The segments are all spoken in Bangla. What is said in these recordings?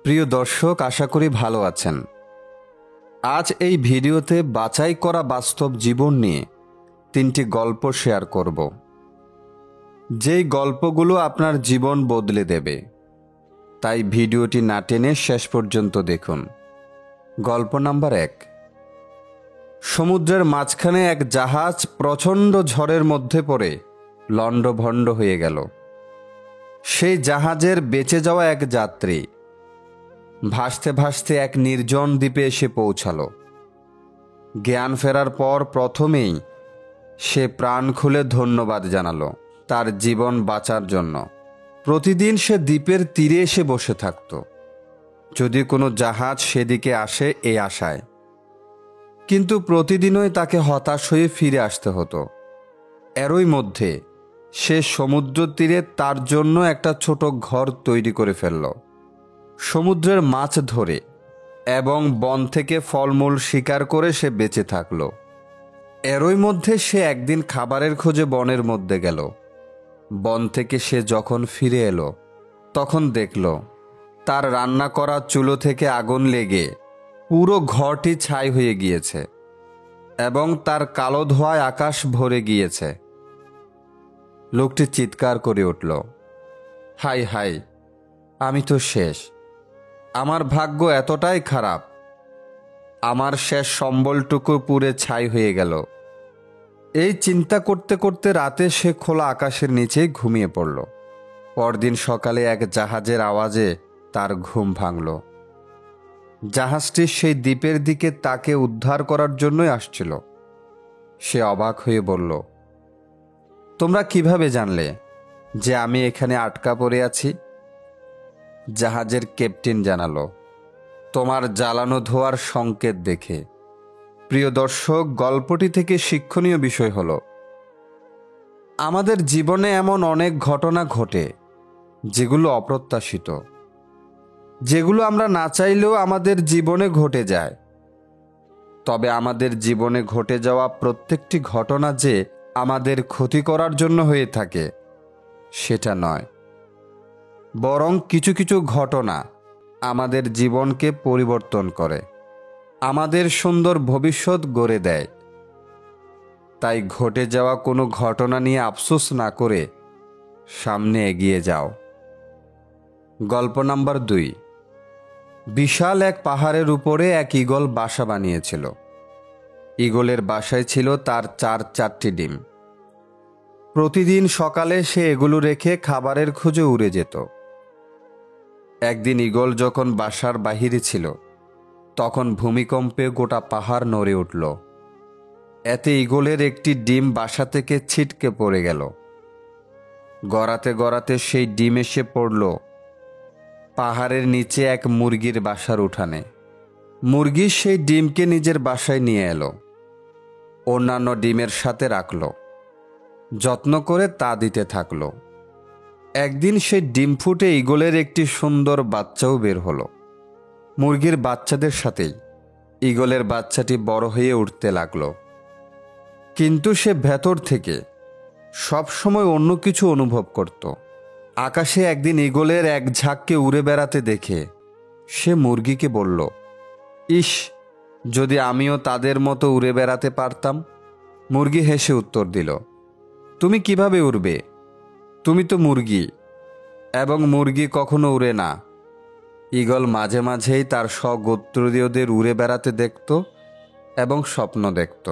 প্রিয় দর্শক, আশা করি ভালো আছেন। আজ এই ভিডিওতে বাছাই করা বাস্তব জীবন নিয়ে 3টি গল্প শেয়ার করব, যেই গল্পগুলো আপনার জীবন বদলে দেবে। তাই ভিডিওটি না টেনে শেষ পর্যন্ত দেখুন। গল্প নাম্বার 1। সমুদ্রের মাঝখানে এক জাহাজ প্রচণ্ড ঝড়ের মধ্যে পড়ে লণ্ডভণ্ড হয়ে গেল। সেই জাহাজের বেঁচে যাওয়া এক যাত্রী ভাসতে ভাসতে এক নির্জন দ্বীপে এসে পৌঁছালো। জ্ঞান ফেরার পর প্রথমেই সে প্রাণ খুলে ধন্যবাদ জানালো তার জীবন বাঁচার জন্য। প্রতিদিন সে দ্বীপের তীরে এসে বসে থাকত, যদি কোনো জাহাজ সেদিকে আসে এই আশায়। কিন্তু প্রতিদিনই তাকে হতাশ হয়ে ফিরে আসতে হতো। এরই মধ্যে সে সমুদ্র তীরে তার জন্য একটা ছোট ঘর তৈরি করে ফেলল। সমুদ্রের মাছ ধরে এবং বন থেকে ফলমূল শিকার করে সে বেঁচে থাকলো। এরই মধ্যে সে একদিন খাবারের খোঁজে বনের মধ্যে গেল। বন থেকে সে যখন ফিরে এলো, তখন দেখল তার রান্না করা চুলো থেকে আগুন লেগে পুরো ঘরটি ছাই হয়ে গিয়েছে এবং তার কালো ধোঁয়ায় আকাশ ভরে গিয়েছে। লোকটি চিৎকার করে উঠল, হাই হাই, আমি তো শেষ। আমার ভাগ্য এতটাই খারাপ, আমার শেষ সম্বলটুকু পুড়ে ছাই হয়ে গেল। এই চিন্তা করতে করতে রাতে সে খোলা আকাশের নিচেই ঘুমিয়ে পড়ল। পরদিন সকালে এক জাহাজের আওয়াজে তার ঘুম ভাঙল। জাহাজটি সেই দ্বীপের দিকে তাকে উদ্ধার করার জন্যই আসছিল। সে অবাক হয়ে বলল, তোমরা কিভাবে জানলে যে আমি এখানে আটকা পড়ে আছি? জাহাজের ক্যাপ্টেন জানালো, তোমার জ্বালানো ধোঁয়ার সংকেত দেখে। প্রিয় দর্শক, গল্পটি থেকে শিক্ষণীয় বিষয় হলো, আমাদের জীবনে এমন অনেক ঘটনা ঘটে যেগুলো অপ্রত্যাশিত, যেগুলো আমরা না চাইলেও আমাদের জীবনে ঘটে যায়। তবে আমাদের জীবনে ঘটে যাওয়া প্রত্যেকটি ঘটনা যে আমাদের ক্ষতি করার জন্য হয়ে থাকে সেটা নয়, বরং কিছু কিছু ঘটনা আমাদের জীবনকে পরিবর্তন করে, আমাদের সুন্দর ভবিষ্যৎ গড়ে দেয়। তাই ঘটে যাওয়া কোনো ঘটনা নিয়ে আফসোস না করে সামনে এগিয়ে যাও। গল্প নাম্বার 2। বিশাল এক পাহাড়ের উপরে এক ঈগল বাসা বানিয়েছিল। ঈগলের বাসায় ছিল তার 4টি ডিম। প্রতিদিন সকালে সে এগুলো রেখে খাবারের খোঁজে উড়ে যেত। একদিন ঈগল যখন বাসার বাহিরে ছিল, তখন ভূমিকম্পে গোটা পাহাড় নড়ে উঠল। এতে ঈগলের একটি ডিম বাসা থেকে ছিটকে পড়ে গেল। গড়াতে গড়াতে সেই ডিম এসে পড়ল পাহাড়ের নিচে এক মুরগির বাসার উঠানে। মুরগি সেই ডিমকে নিজের বাসায় নিয়ে এলো, অন্যান্য ডিমের সাথে রাখল, যত্ন করে তা দিতে থাকলো। একদিন সেই ডিম ফুটে ঈগলের একটি সুন্দর বাচ্চাও বের হলো। মুরগির বাচ্চাদের সাথেই ঈগলের বাচ্চাটি বড় হয়ে উঠতে লাগলো। কিন্তু সে ভেতর থেকে সব সময় অন্য কিছু অনুভব করত। আকাশে একদিন ঈগলের এক ঝাঁককে উড়ে বেড়াতে দেখে সে মুরগিকে বলল, ইস, যদি আমিও তাদের মতো উড়ে বেড়াতে পারতাম। মুরগি হেসে উত্তর দিল, তুমি কিভাবে উড়বে? তুমি তো মুরগি, এবং মুরগি কখনো উড়ে না। ঈগল মাঝে মাঝেই তার স্বগোত্রীয়দের উড়ে বেড়াতে দেখত এবং স্বপ্ন দেখত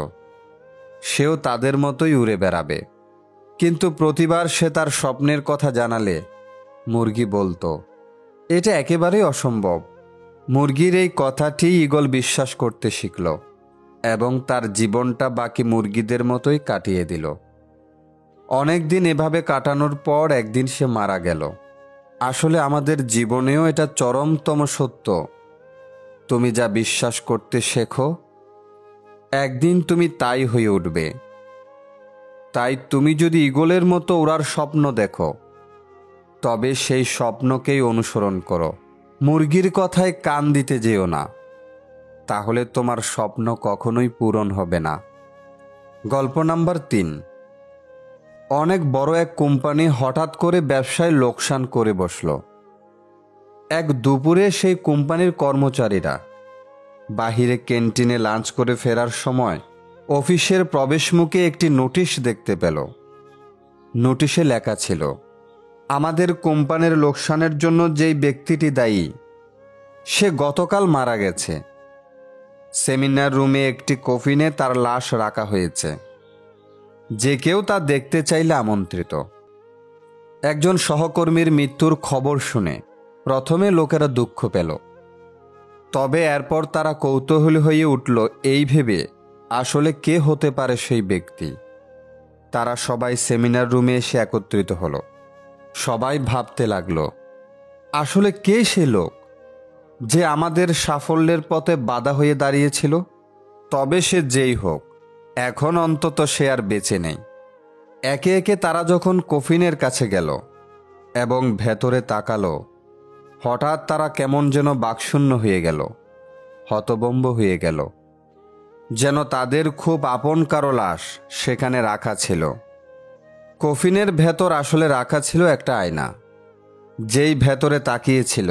সেও তাদের মতোই উড়ে বেড়াবে। কিন্তু প্রতিবার সে তার স্বপ্নের কথা জানালে মুরগি বলতো, এটা একেবারেই অসম্ভব। মুরগির এই কথাটি ঈগল বিশ্বাস করতে শিখল এবং তার জীবনটা বাকি মুরগিদের মতোই কাটিয়ে দিল। অনেক দিন এভাবে কাটানোর পর একদিন সে মারা গেল। আসলে আমাদের জীবনেও এটা চরমতম সত্য। তুমি যা বিশ্বাস করতে শেখো, একদিন তুমি তাই হয়ে উঠবে। তাই তুমি যদি ঈগলের মতো ওড়ার স্বপ্ন দেখো, তবে সেই স্বপ্নকেই অনুসরণ করো। মুরগির কথায় কান দিতে যেও না, তাহলে তোমার স্বপ্ন কখনোই পূরণ হবে না। গল্প নাম্বার 3। অনেক বড় এক কোম্পানি হঠাৎ করে ব্যবসায় লোকসান করে বসল। এক দুপুরে সেই কোম্পানির কর্মচারীরা বাহিরে ক্যান্টিনে লাঞ্চ করে ফেরার সময় অফিসের প্রবেশমুখে একটি নোটিশ দেখতে পেল। নোটিশে লেখা ছিল, আমাদের কোম্পানির লোকসানের জন্য যেই ব্যক্তিটি দায়ী সে গতকাল মারা গেছে। সেমিনার রুমে একটি কফিনে তার লাশ রাখা হয়েছে। যে কেউ তা দেখতে চাইলে আমন্ত্রিত। একজন সহকর্মীর মৃত্যুর খবর শুনে প্রথমে লোকেরা দুঃখ পেল, তবে এরপর তারা কৌতূহলী হয়ে উঠল এই ভেবে আসলে কে হতে পারে সেই ব্যক্তি। তারা সবাই সেমিনার রুমে এসে একত্রিত হলো। সবাই ভাবতে লাগলো, আসলে কে সে লোক যে আমাদের সাফল্যের পথে বাধা হয়ে দাঁড়িয়েছিল। তবে সে যেই হোক, এখন অন্তত সে আর বেঁচে নেই। একে একে তারা যখন কফিনের কাছে গেল এবং ভেতরে তাকালো, হঠাৎ তারা কেমন যেন বাকশূন্য হয়ে গেল, হতভম্ব হয়ে গেল। যেন তাদের খুব আপন কারো লাশ সেখানে রাখা ছিল। কফিনের ভেতর আসলে রাখা ছিল একটা আয়না। যেই ভেতরে তাকিয়েছিল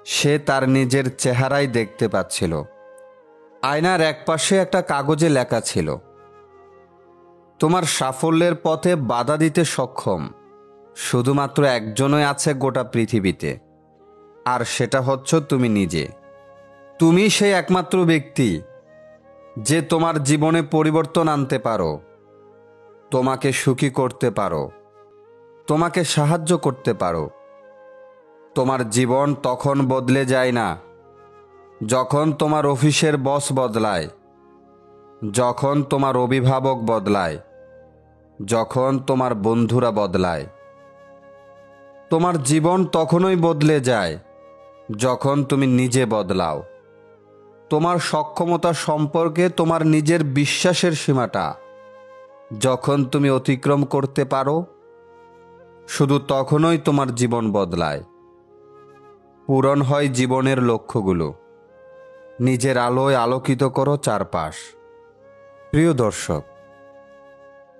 সে তার নিজের চেহারাই দেখতে পাচ্ছিল। আয়নার একপাশে একটা কাগজে লেখা ছিল, তোমার সাফল্যের পথে বাধা দিতে সক্ষম শুধুমাত্র একজনই আছে গোটা পৃথিবীতে, আর সেটা হচ্ছে তুমি নিজে। তুমি সেই একমাত্র ব্যক্তি যে তোমার জীবনে পরিবর্তন আনতে পারো, তোমাকে সুখী করতে পারো, তোমাকে সাহায্য করতে পারো। তোমার জীবন তখন বদলে যায় না যখন তোমার অফিসের বস বদলায়, যখন তোমার অভিভাবক বদলায়, যখন তোমার বন্ধুরা বদলায়। তোমার জীবন তখনই বদলে যায় যখন তুমি নিজে বদলাও। তোমার সক্ষমতা সম্পর্কে তোমার নিজের বিশ্বাসের সীমাটা যখন তুমি অতিক্রম করতে পারো, শুধু তখনই তোমার জীবন বদলায়। পূরণ হয় জীবনের লক্ষ্যগুলো। নিজের আলোয় আলোকিত করো চারপাশ। প্রিয় দর্শক,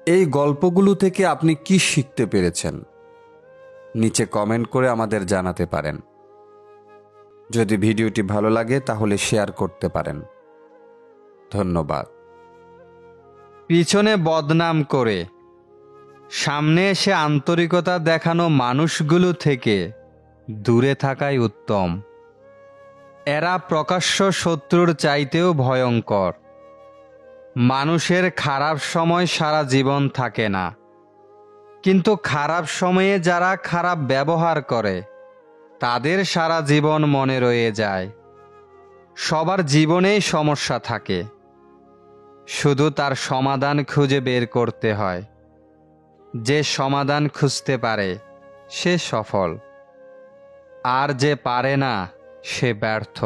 এই গল্পগুলো থেকে আপনি কি শিখতে পেরেছেন নিচে কমেন্ট করে আমাদের জানাতে পারেন। যদি ভিডিওটি ভালো লাগে তাহলে শেয়ার করতে পারেন। ধন্যবাদ। পিছনে বদনাম করে সামনে এসে আন্তরিকতা দেখানো মানুষগুলো থেকে দূরে থাকাই উত্তম। এরা প্রকাশ্য শত্রুর চাইতেও ভয়ঙ্কর। মানুষের খারাপ সময় সারা জীবন থাকে না, কিন্তু খারাপ সময়ে যারা খারাপ ব্যবহার করে তাদের সারা জীবন মনে রয়ে যায়। সবার জীবনেই সমস্যা থাকে, শুধু তার সমাধান খুঁজে বের করতে হয়। যে সমাধান খুঁজতে পারে সে সফল, আর যে পারে না সে ব্যর্থ।